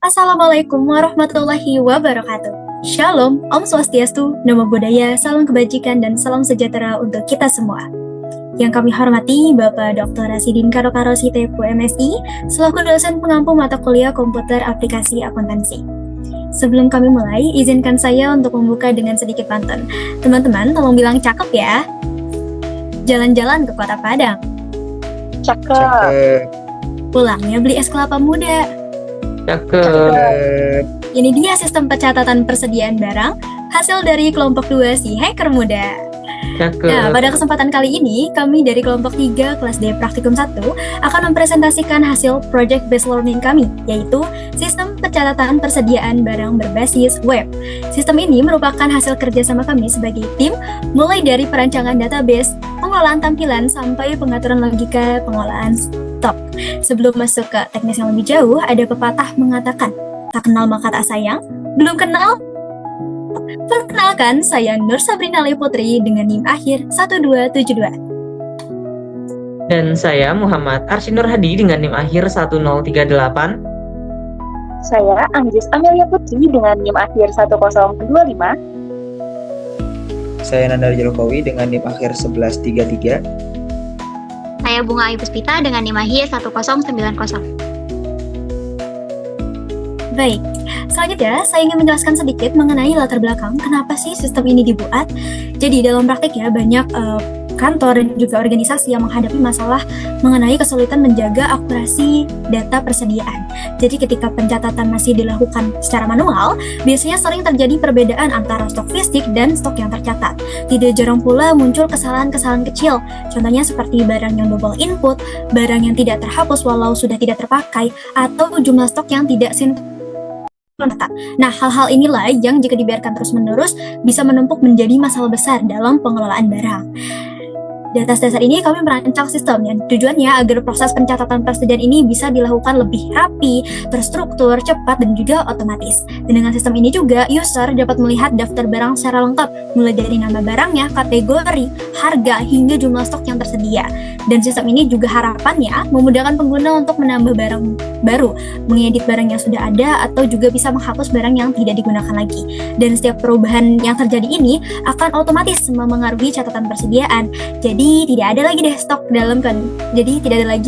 Assalamualaikum warahmatullahi wabarakatuh. Shalom, Om Swastiastu, Namo Buddhaya, salam kebajikan dan salam sejahtera untuk kita semua. Yang kami hormati Bapak Dr. Rasidin Karokaro Sitepu MSI, selaku dosen pengampu mata kuliah komputer aplikasi akuntansi. Sebelum kami mulai, izinkan saya untuk membuka dengan sedikit pantun. Teman-teman, tolong bilang cakep ya. Jalan-jalan ke Kota Padang. Cakep. Pulangnya beli es kelapa muda. Cakep. Ini dia sistem pencatatan persediaan barang hasil dari kelompok 2 si hacker muda. Cakep. Nah, pada kesempatan kali ini, kami dari kelompok 3 kelas D Praktikum 1 akan mempresentasikan hasil project based learning kami, yaitu sistem pencatatan persediaan barang berbasis web. Sistem ini merupakan hasil kerjasama kami sebagai tim, mulai dari perancangan database, pengelolaan tampilan, sampai pengaturan logika pengolahan stok. Sebelum masuk ke teknis yang lebih jauh, ada pepatah mengatakan, tak kenal maka tak sayang, belum kenal. Perkenalkan, saya Nur Sabrina Le Putri dengan NIM akhir 1272. Dan saya Muhammad Arsinur Hadi dengan NIM akhir 1038. Saya Anjis Amelia Putri dengan NIM akhir 1025. Saya Nandar Jokowi dengan NIM akhir 1133. Saya Bunga Ayu Puspita dengan NIM akhir 1090. Baik, selanjutnya saya ingin menjelaskan sedikit mengenai latar belakang kenapa sih sistem ini dibuat. Jadi dalam praktiknya banyak kantor dan juga organisasi yang menghadapi masalah mengenai kesulitan menjaga akurasi data persediaan. Jadi ketika pencatatan masih dilakukan secara manual, biasanya sering terjadi perbedaan antara stok fisik dan stok yang tercatat. Tidak jarang pula muncul kesalahan-kesalahan kecil, contohnya seperti barang yang double input, barang yang tidak terhapus walau sudah tidak terpakai, atau jumlah stok yang tidak sinkron. Nah, hal-hal inilah yang jika dibiarkan terus-menerus bisa menumpuk menjadi masalah besar dalam pengelolaan barang. Di atas dasar ini kami merancang sistem yang tujuannya agar proses pencatatan persediaan ini bisa dilakukan lebih rapi, terstruktur, cepat, dan juga otomatis. Dan dengan sistem ini juga user dapat melihat daftar barang secara lengkap, mulai dari nama barangnya, kategori, harga, hingga jumlah stok yang tersedia. Dan sistem ini juga harapannya memudahkan pengguna untuk menambah barang baru, mengedit barang yang sudah ada, atau juga bisa menghapus barang yang tidak digunakan lagi. Dan setiap perubahan yang terjadi ini akan otomatis memengaruhi catatan persediaan. Jadi tidak ada lagi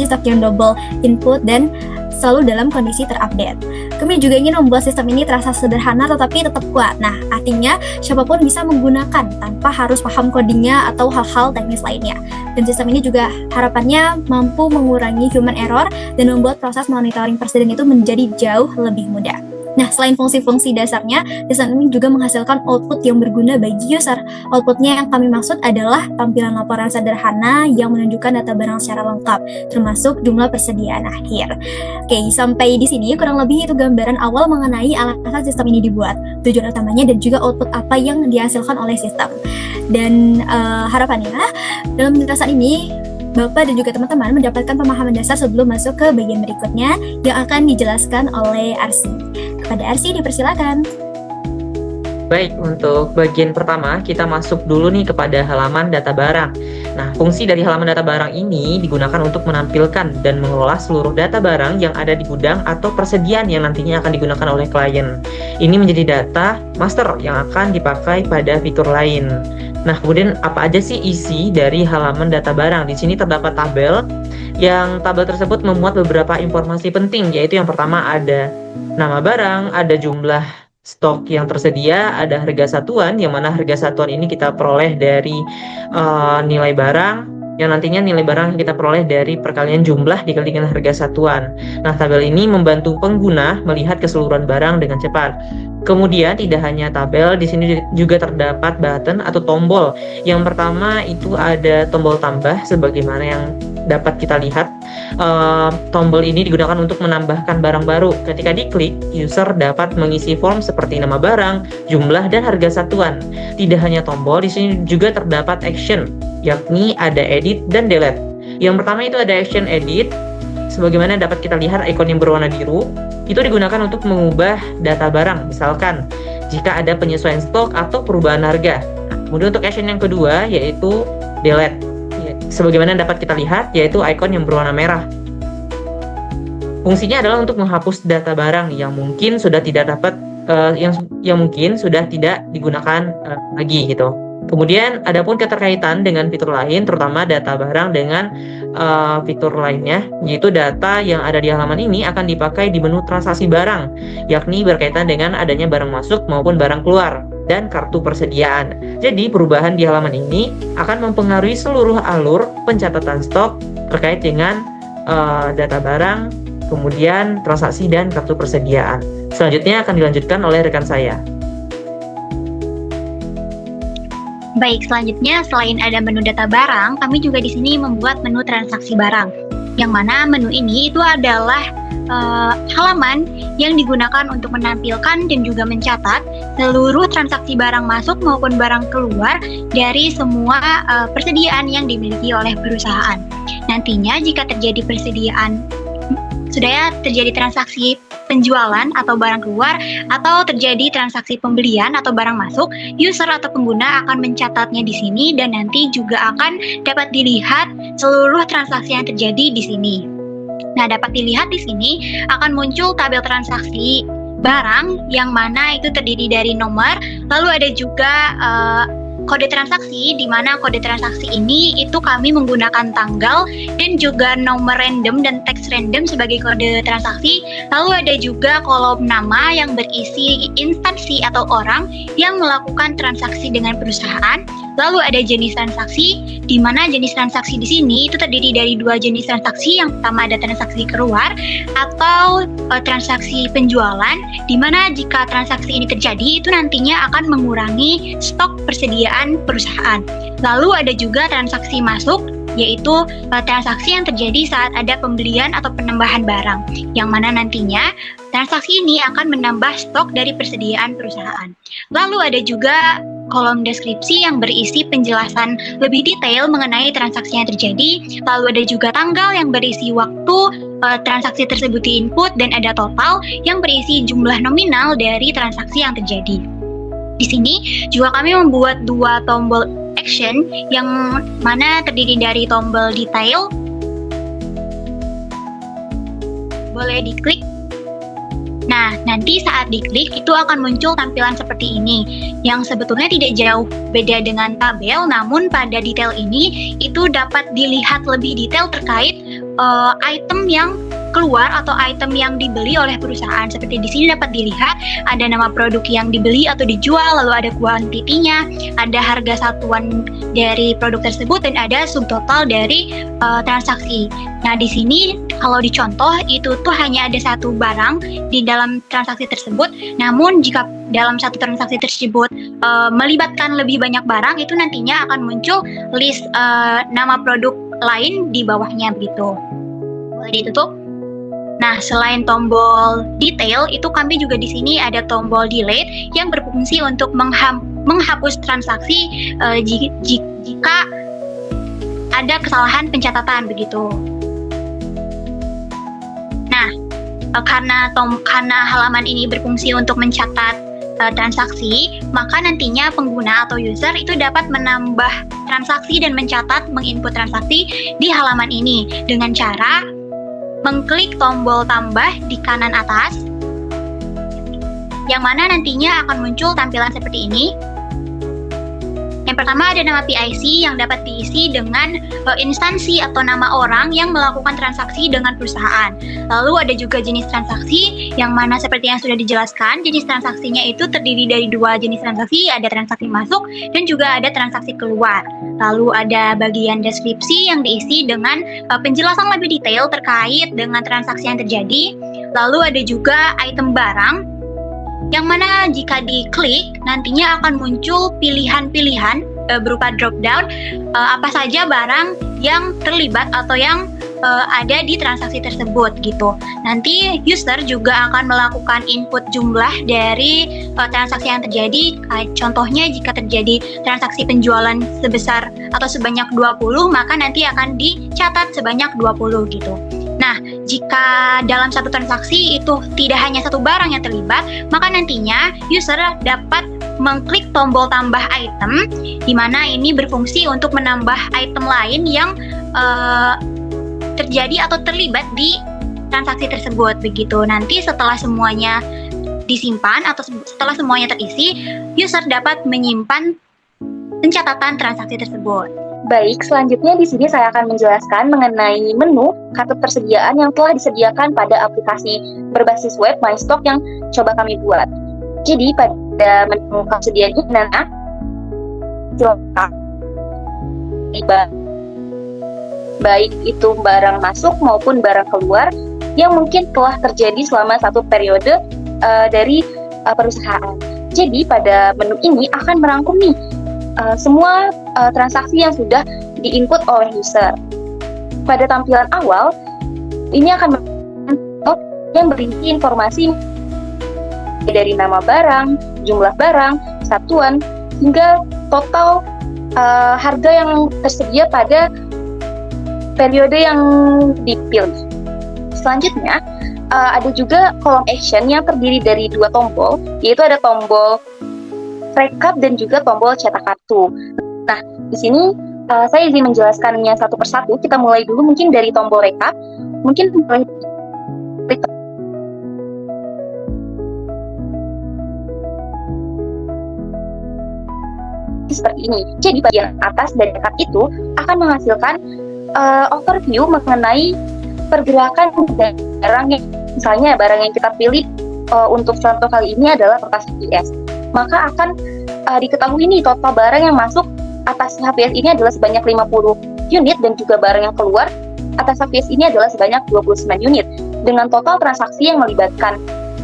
stok yang double input dan selalu dalam kondisi terupdate. Kami juga ingin membuat sistem ini terasa sederhana tetapi tetap kuat. Nah, artinya siapapun bisa menggunakan tanpa harus paham codingnya atau hal-hal teknis lainnya. Dan sistem ini juga harapannya mampu mengurangi human error dan membuat proses monitoring persediaan itu menjadi jauh lebih mudah. Nah, selain fungsi-fungsi dasarnya, sistem ini juga menghasilkan output yang berguna bagi user. Outputnya yang kami maksud adalah tampilan laporan sederhana yang menunjukkan data barang secara lengkap, termasuk jumlah persediaan akhir. Oke, sampai di sini kurang lebih itu gambaran awal mengenai alasan sistem ini dibuat, tujuan utamanya dan juga output apa yang dihasilkan oleh sistem. Dan harapannya dalam penjelasan ini Bapak dan juga teman-teman mendapatkan pemahaman dasar sebelum masuk ke bagian berikutnya yang akan dijelaskan oleh Arsi. Kepada Arsi dipersilakan. Baik, untuk bagian pertama kita masuk dulu nih kepada halaman data barang. Nah, fungsi dari halaman data barang ini digunakan untuk menampilkan dan mengelola seluruh data barang yang ada di gudang atau persediaan yang nantinya akan digunakan oleh klien. Ini menjadi data master yang akan dipakai pada fitur lain. Nah, kemudian apa aja sih isi dari halaman data barang? Di sini terdapat tabel, yang tabel tersebut memuat beberapa informasi penting, yaitu yang pertama ada nama barang, ada jumlah stok yang tersedia, ada harga satuan, yang mana harga satuan ini kita peroleh dari nilai barang, yang nantinya nilai barang yang kita peroleh dari perkalian jumlah dikali dengan harga satuan. Nah, tabel ini membantu pengguna melihat keseluruhan barang dengan cepat. Kemudian tidak hanya tabel, di sini juga terdapat button atau tombol. Yang pertama itu ada tombol tambah, sebagaimana yang dapat kita lihat. Tombol ini digunakan untuk menambahkan barang baru. Ketika diklik, user dapat mengisi form seperti nama barang, jumlah, dan harga satuan. Tidak hanya tombol, di sini juga terdapat action, yakni ada edit dan delete. Yang pertama itu ada action edit, sebagaimana dapat kita lihat ikon yang berwarna biru. Itu digunakan untuk mengubah data barang, misalkan jika ada penyesuaian stok atau perubahan harga. Kemudian untuk action yang kedua yaitu delete, sebagaimana dapat kita lihat yaitu ikon yang berwarna merah. Fungsinya adalah untuk menghapus data barang yang mungkin sudah tidak dapat yang mungkin sudah tidak digunakan lagi gitu. Kemudian adapun keterkaitan dengan fitur lain, terutama data barang dengan fitur lainnya, yaitu data yang ada di halaman ini akan dipakai di menu transaksi barang, yakni berkaitan dengan adanya barang masuk maupun barang keluar dan kartu persediaan. Jadi perubahan di halaman ini akan mempengaruhi seluruh alur pencatatan stok terkait dengan data barang, kemudian transaksi dan kartu persediaan. Selanjutnya akan dilanjutkan oleh rekan saya. Baik, selanjutnya selain ada menu data barang, kami juga di sini membuat menu transaksi barang. Yang mana menu ini itu adalah halaman yang digunakan untuk menampilkan dan juga mencatat seluruh transaksi barang masuk maupun barang keluar dari semua persediaan yang dimiliki oleh perusahaan. Nantinya jika terjadi terjadi transaksi penjualan atau barang keluar atau terjadi transaksi pembelian atau barang masuk, user atau pengguna akan mencatatnya di sini dan nanti juga akan dapat dilihat seluruh transaksi yang terjadi di sini. Nah, dapat dilihat di sini akan muncul tabel transaksi barang yang mana itu terdiri dari nomor, lalu ada juga kode transaksi, di mana kode transaksi ini itu kami menggunakan tanggal dan juga nomor random dan teks random sebagai kode transaksi. Lalu ada juga kolom nama yang berisi instansi atau orang yang melakukan transaksi dengan perusahaan. Lalu ada jenis transaksi, di mana jenis transaksi di sini itu terdiri dari dua jenis transaksi. Yang pertama ada transaksi keluar atau transaksi penjualan, di mana jika transaksi ini terjadi itu nantinya akan mengurangi stok persediaan perusahaan. Lalu ada juga transaksi masuk, yaitu transaksi yang terjadi saat ada pembelian atau penambahan barang, yang mana nantinya transaksi ini akan menambah stok dari persediaan perusahaan. Lalu ada juga kolom deskripsi yang berisi penjelasan lebih detail mengenai transaksi yang terjadi. Lalu ada juga tanggal yang berisi waktu transaksi tersebut diinput, dan ada total yang berisi jumlah nominal dari transaksi yang terjadi. Di sini juga kami membuat dua tombol action yang mana terdiri dari tombol detail. Boleh diklik. Nah, nanti saat diklik itu akan muncul tampilan seperti ini, yang sebetulnya tidak jauh beda dengan tabel, namun pada detail ini itu dapat dilihat lebih detail terkait item yang keluar atau item yang dibeli oleh perusahaan. Seperti di sini dapat dilihat ada nama produk yang dibeli atau dijual, lalu ada kuantitinya, ada harga satuan dari produk tersebut, dan ada subtotal dari transaksi. Nah, di sini kalau dicontoh itu tuh hanya ada satu barang di dalam transaksi tersebut. Namun jika dalam satu transaksi tersebut melibatkan lebih banyak barang, itu nantinya akan muncul list nama produk lain di bawahnya begitu. Boleh ditutup. Nah, selain tombol detail, itu kami juga di sini ada tombol delete yang berfungsi untuk menghapus transaksi jika ada kesalahan pencatatan begitu. Nah, karena halaman ini berfungsi untuk mencatat transaksi, maka nantinya pengguna atau user itu dapat menambah transaksi dan menginput transaksi di halaman ini dengan cara mengklik tombol tambah di kanan atas, yang mana nantinya akan muncul tampilan seperti ini. Yang pertama ada nama PIC yang dapat diisi dengan instansi atau nama orang yang melakukan transaksi dengan perusahaan. Lalu ada juga jenis transaksi yang mana seperti yang sudah dijelaskan, jenis transaksinya itu terdiri dari dua jenis transaksi, ada transaksi masuk dan juga ada transaksi keluar. Lalu ada bagian deskripsi yang diisi dengan penjelasan lebih detail terkait dengan transaksi yang terjadi. Lalu ada juga item barang yang mana jika diklik nantinya akan muncul pilihan-pilihan berupa drop down apa saja barang yang terlibat atau yang ada di transaksi tersebut gitu. Nanti user juga akan melakukan input jumlah dari transaksi yang terjadi. Contohnya jika terjadi transaksi penjualan sebesar atau sebanyak 20, maka nanti akan dicatat sebanyak 20 gitu. Nah, jika dalam satu transaksi itu tidak hanya satu barang yang terlibat, maka nantinya user dapat mengklik tombol tambah item, di mana ini berfungsi untuk menambah item lain yang terjadi atau terlibat di transaksi tersebut begitu. Nanti setelah semuanya disimpan atau setelah semuanya terisi, user dapat menyimpan pencatatan transaksi tersebut. Baik, selanjutnya di sini saya akan menjelaskan mengenai menu kartu persediaan yang telah disediakan pada aplikasi berbasis web MyStock yang coba kami buat. Jadi pada menu persediaan ini, baik itu barang masuk maupun barang keluar yang mungkin telah terjadi selama satu periode dari perusahaan. Jadi pada menu ini akan merangkum nih semua transaksi yang sudah di-input oleh user. Pada tampilan awal, ini akan yang berisi informasi dari nama barang, jumlah barang, satuan, hingga total harga yang tersedia pada periode yang dipilih. Selanjutnya, ada juga kolom action yang terdiri dari dua tombol, yaitu ada tombol rekap dan juga tombol cetak kartu. Nah, di sini saya izin menjelaskannya satu persatu. Kita mulai dulu mungkin dari tombol rekap. Mungkin mulai seperti ini. Jadi bagian atas dari rekap itu akan menghasilkan overview mengenai pergerakan barang yang, misalnya barang yang kita pilih untuk contoh kali ini adalah kertas HPS. Maka akan diketahui nih total barang yang masuk atas HPS ini adalah sebanyak 50 unit dan juga barang yang keluar atas HPS ini adalah sebanyak 29 unit dengan total transaksi yang melibatkan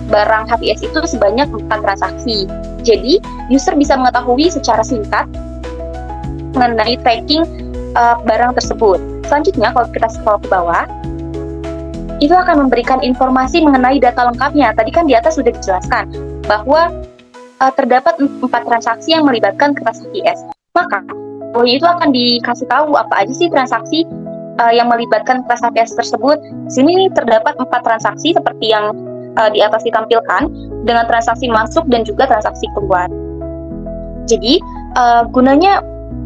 barang HPS itu sebanyak 4 transaksi. Jadi, user bisa mengetahui secara singkat mengenai tracking barang tersebut. Selanjutnya, kalau kita scroll ke bawah, itu akan memberikan informasi mengenai data lengkapnya. Tadi kan di atas sudah dijelaskan bahwa terdapat 4 transaksi yang melibatkan kertas HPS. Maka, itu akan dikasih tahu apa aja sih transaksi yang melibatkan kertas HPS tersebut. Di sini terdapat 4 transaksi seperti yang di atas ditampilkan dengan transaksi masuk dan juga transaksi keluar. Jadi, gunanya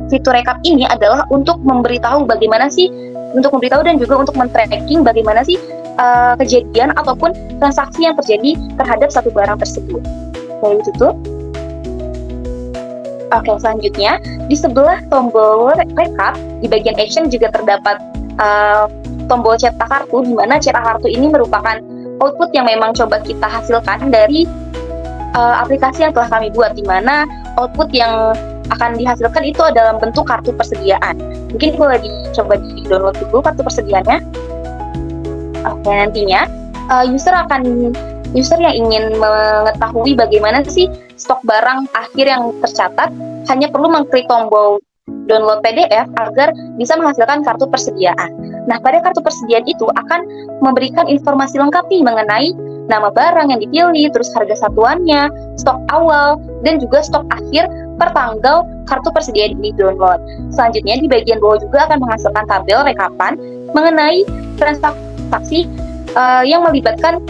fitur rekap ini adalah untuk memberitahu bagaimana sih, untuk memberitahu dan juga untuk men-tracking bagaimana sih kejadian ataupun transaksi yang terjadi terhadap satu barang tersebut. Saya tutup. Oke, selanjutnya di sebelah tombol rekap di bagian action juga terdapat tombol cetak kartu, di mana cetak kartu ini merupakan output yang memang coba kita hasilkan dari aplikasi yang telah kami buat, di mana output yang akan dihasilkan itu dalam bentuk kartu persediaan. Mungkin boleh dicoba di-download dulu kartu persediaannya. Oke, nantinya user yang ingin mengetahui bagaimana sih stok barang akhir yang tercatat hanya perlu mengklik tombol download PDF agar bisa menghasilkan kartu persediaan. Nah, pada kartu persediaan itu akan memberikan informasi lengkap nih mengenai nama barang yang dipilih, terus harga satuannya, stok awal, dan juga stok akhir per tanggal kartu persediaan ini download. Selanjutnya di bagian bawah juga akan menghasilkan tabel rekapan mengenai transaksi yang melibatkan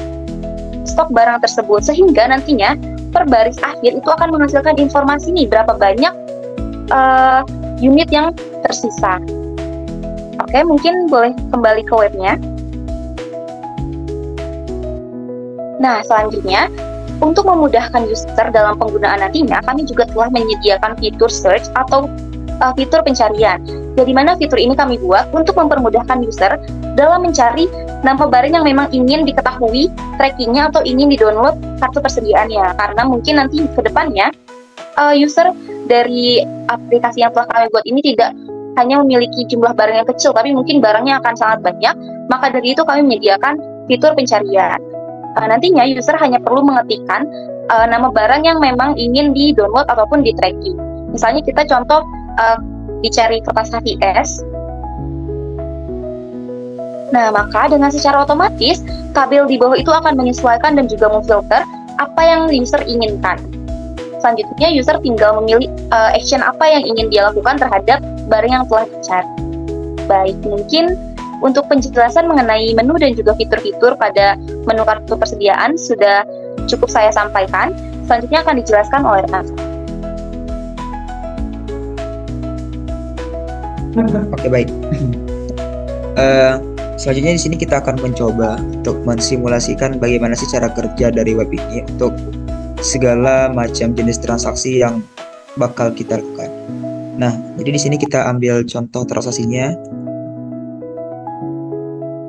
stok barang tersebut, sehingga nantinya per baris akhir itu akan menghasilkan informasi nih berapa banyak unit yang tersisa. Oke, mungkin boleh kembali ke webnya. Nah, selanjutnya untuk memudahkan user dalam penggunaan nantinya, kami juga telah menyediakan fitur search atau fitur pencarian. Jadi mana fitur ini kami buat untuk mempermudahkan user dalam mencari nama barang yang memang ingin diketahui trackingnya atau ingin di-download kartu persediaannya. Karena mungkin nanti ke depannya user dari aplikasi yang telah kami buat ini tidak hanya memiliki jumlah barang yang kecil, tapi mungkin barangnya akan sangat banyak. Maka dari itu kami menyediakan fitur pencarian. Nantinya user hanya perlu mengetikkan nama barang yang memang ingin di-download ataupun di-tracking. Misalnya kita contoh dicari kertas HPS. Nah, maka dengan secara otomatis tabel di bawah itu akan menyesuaikan dan juga memfilter apa yang user inginkan. Selanjutnya user tinggal memilih action apa yang ingin dia lakukan terhadap barang yang telah dicari. Baik, mungkin untuk penjelasan mengenai menu dan juga fitur-fitur pada menu kartu persediaan sudah cukup saya sampaikan. Selanjutnya akan dijelaskan oleh rekan. Oke, baik. Selanjutnya di sini kita akan mencoba untuk mensimulasikan bagaimana sih cara kerja dari web ini untuk segala macam jenis transaksi yang bakal kita lakukan. Nah, jadi di sini kita ambil contoh transaksinya.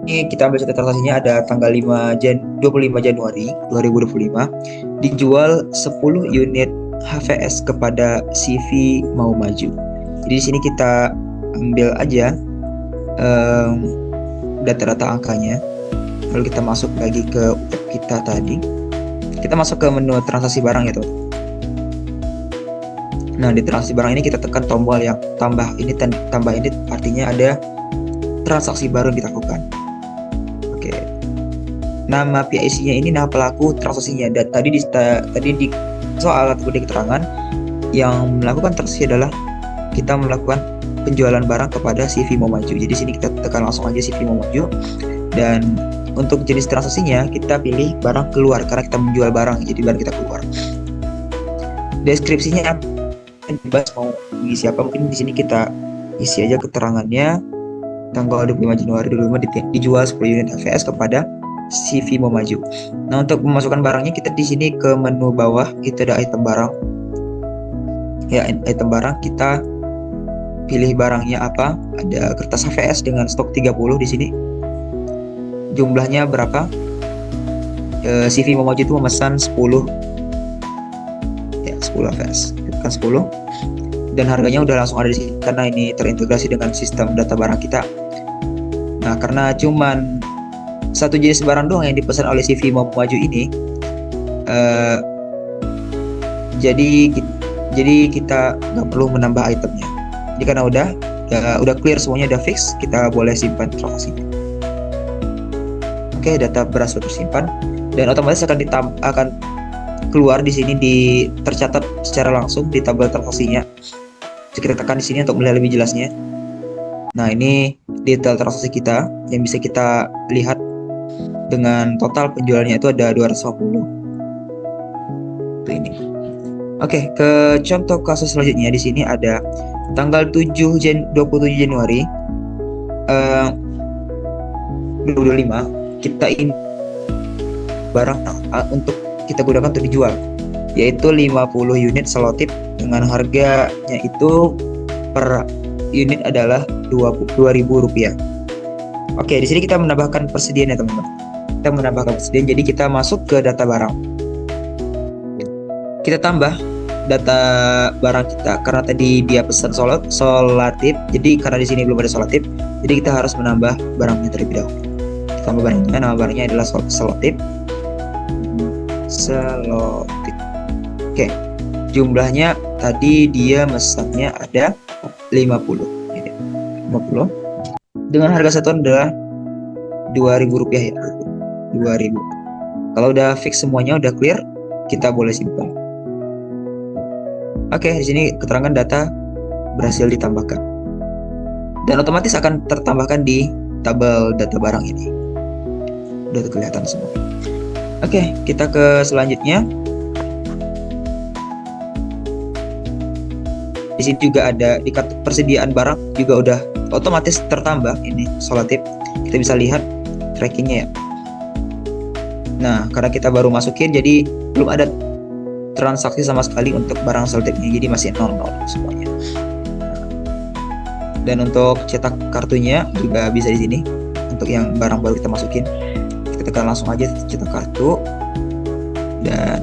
Ini kita ambil contoh transaksinya ada tanggal 25 Januari 2025 dijual 10 unit HVS kepada CV Mau Maju. Jadi di sini kita ambil aja data-data angkanya, lalu kita masuk lagi ke web kita tadi. Kita masuk ke menu transaksi barang ya teman. Nah, di transaksi barang ini kita tekan tombol yang tambah ini, tambah ini artinya ada transaksi baru yang dilakukan. Oke. Nama PIC-nya ini nama pelaku transaksinya. Dan tadi di soal atau di keterangan yang melakukan transaksi adalah kita melakukan penjualan barang kepada CV Mau Maju. Jadi sini kita tekan langsung aja CV Mau Maju, dan untuk jenis transaksinya kita pilih barang keluar karena kita menjual barang, jadi barang kita keluar. Deskripsinya bebas mau isi apa, mungkin di sini kita isi aja keterangannya. Tanggal 25 Januari 2025 dijual 10 unit HVS kepada CV Mau Maju. Nah, untuk memasukkan barangnya kita di sini ke menu bawah itu ada item barang. Ya, item barang kita pilih barangnya apa. Ada kertas HVS dengan stok 30 di sini. Jumlahnya berapa? CV Mau Maju itu memesan 10. Ya, 10 HVS. Tekan 10. Dan harganya udah langsung ada di sini karena ini terintegrasi dengan sistem data barang kita. Nah, karena cuman satu jenis barang doang yang dipesan oleh CV Mau Maju ini, jadi kita nggak perlu menambah itemnya. Jadi karena udah clear semuanya, udah fix, kita boleh simpan transaksinya. Oke, data berhasil tersimpan dan otomatis akan keluar di sini, tercatat secara langsung di tabel transaksinya. Jadi kita tekan di sini untuk melihat lebih jelasnya. Nah, ini detail transaksi kita yang bisa kita lihat dengan total penjualannya itu ada 250. Itu ini. Oke, ke contoh kasus selanjutnya di sini ada tanggal 27 Januari 2025 kita ini barang untuk kita gunakan untuk dijual, yaitu 50 unit selotip dengan harganya itu per unit adalah Rp2.000. Oke, di sini kita menambahkan persediaan ya teman-teman. Kita menambahkan persediaan, jadi kita masuk ke data barang. Kita tambah data barang kita karena tadi dia pesan solatip. Jadi karena di sini belum ada solatip, jadi kita harus menambah barangnya terlebih dahulu. Kita tambah barangnya, nama barangnya adalah selotip. Oke, jumlahnya tadi dia mesannya ada 50 dengan harga satuan adalah Rp2.000 ya. 2.000. Kalau udah fix semuanya, udah clear, kita boleh simpan. Oke, di sini keterangan data berhasil ditambahkan dan otomatis akan tertambahkan di tabel data barang ini. Udah kelihatan semua. Oke, kita ke selanjutnya. Di sini juga ada di kartu persediaan barang juga udah otomatis tertambah ini solatip. Kita bisa lihat trackingnya ya. Nah, karena kita baru masukin, jadi belum ada transaksi sama sekali untuk barang solatipnya, jadi masih 00 semuanya. Dan untuk cetak kartunya juga bisa di sini. Untuk yang barang baru kita masukin, kita tekan langsung aja cetak kartu dan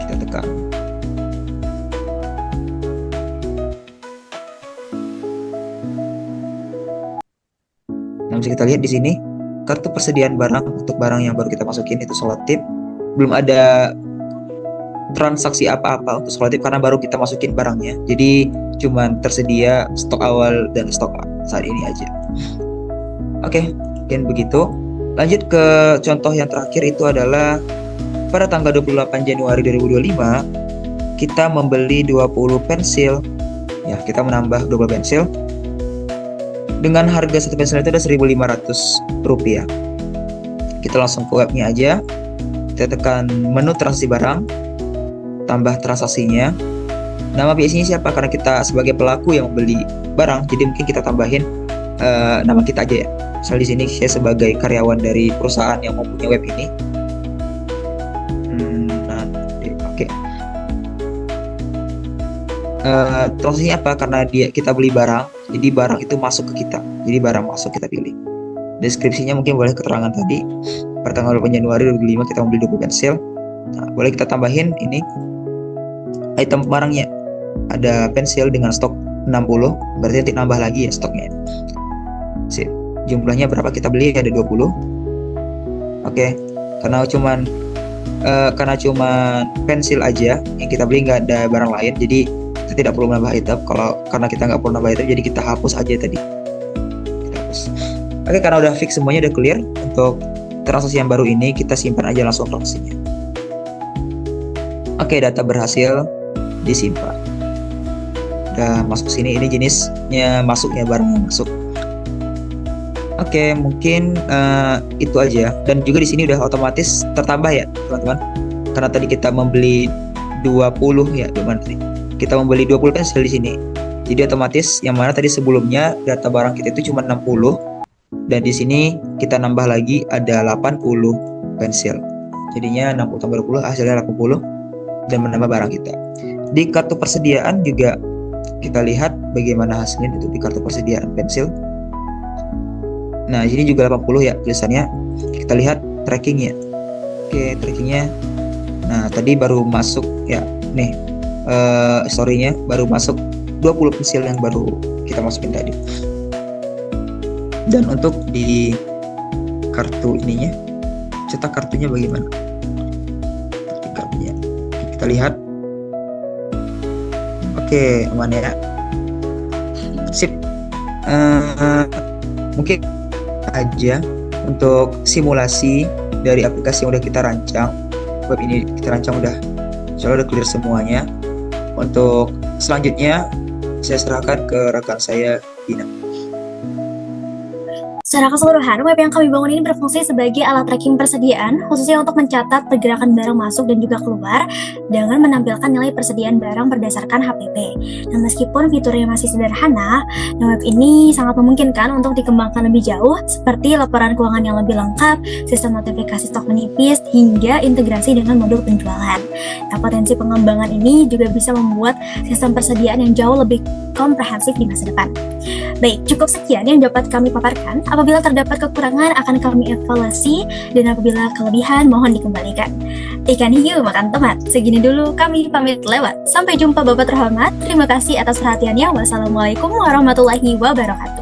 kita tekan. Nah, bisa kita lihat di sini kartu persediaan barang untuk barang yang baru kita masukin itu solatip. Belum ada transaksi apa-apa untuk solatip karena baru kita masukin barangnya. Jadi cuman tersedia stok awal dan stok saat ini aja. Oke, mungkin begitu. Lanjut ke contoh yang terakhir, itu adalah pada tanggal 28 Januari 2025 kita membeli 20 pensil. Ya, kita menambah 20 pensil. Dengan harga satu pensil itu ada Rp1.500. Kita langsung ke webnya aja. Kita tekan menu transaksi barang, tambah transaksinya. Nama PIC-nya siapa? Karena kita sebagai pelaku yang membeli barang, jadi mungkin kita tambahin nama kita aja ya. Misal di sini saya sebagai karyawan dari perusahaan yang mempunyai web ini. Oke. Transaksinya apa? Karena kita beli barang, jadi barang itu masuk ke kita. Jadi barang masuk kita pilih. Deskripsinya mungkin boleh keterangan tadi. Pada tanggal 8 Januari 2005 kita membeli 20 pensil. Nah, boleh kita tambahin ini item barangnya. Ada pensil dengan stok 60, berarti nanti nambah lagi ya stoknya. Sip. Jumlahnya berapa kita beli? Ada 20. Oke. Karena cuman pensil aja yang kita beli, nggak ada barang lain, jadi kita tidak perlu menambah item. Karena kita nggak perlu nambah item, jadi kita hapus aja tadi. Kita hapus. Oke, karena udah fix semuanya, udah clear untuk transaksi yang baru ini, kita simpan aja langsung transaksinya. Oke, data berhasil disimpan. Udah masuk sini, ini jenisnya masuknya, barangnya masuk. Oke, mungkin itu aja. Dan juga di sini udah otomatis tertambah ya, teman-teman. Karena tadi kita membeli 20 ya, tadi. Kita membeli 20 pensil di sini. Jadi otomatis yang mana tadi sebelumnya data barang kita itu cuma 60, dan di sini kita nambah lagi ada 80 pensil. Jadinya 60 tambah 20 hasilnya 80 dan menambah barang kita. Di kartu persediaan juga kita lihat bagaimana hasilnya itu di kartu persediaan pensil. Nah, ini juga 80 ya tulisannya. Kita lihat trackingnya. Oke, trackingnya. Nah, tadi baru masuk ya. Nih, story-nya baru masuk 20 pensil yang baru kita masukin tadi. Dan untuk di kartu ininya, cetak kartunya bagaimana? Di kartunya. Kita lihat. Oke, aman ya. Sip. Mungkin aja untuk simulasi dari aplikasi yang udah kita rancang. Web ini kita rancang udah clear semuanya. Untuk selanjutnya saya serahkan ke rekan saya, Dina. Secara keseluruhan, web yang kami bangun ini berfungsi sebagai alat tracking persediaan, khususnya untuk mencatat pergerakan barang masuk dan juga keluar, dengan menampilkan nilai persediaan barang berdasarkan HPP. Nah, meskipun fiturnya masih sederhana, web ini sangat memungkinkan untuk dikembangkan lebih jauh, seperti laporan keuangan yang lebih lengkap, sistem notifikasi stok menipis, hingga integrasi dengan modul penjualan. Nah, potensi pengembangan ini juga bisa membuat sistem persediaan yang jauh lebih komprehensif di masa depan. Baik, cukup sekian yang dapat kami paparkan. Apabila terdapat kekurangan akan kami evaluasi, dan apabila kelebihan mohon dikembalikan. Ikan hiu makan tomat. Segini dulu kami pamit lewat. Sampai jumpa Bapak terhormat. Terima kasih atas perhatiannya. Wassalamualaikum warahmatullahi wabarakatuh.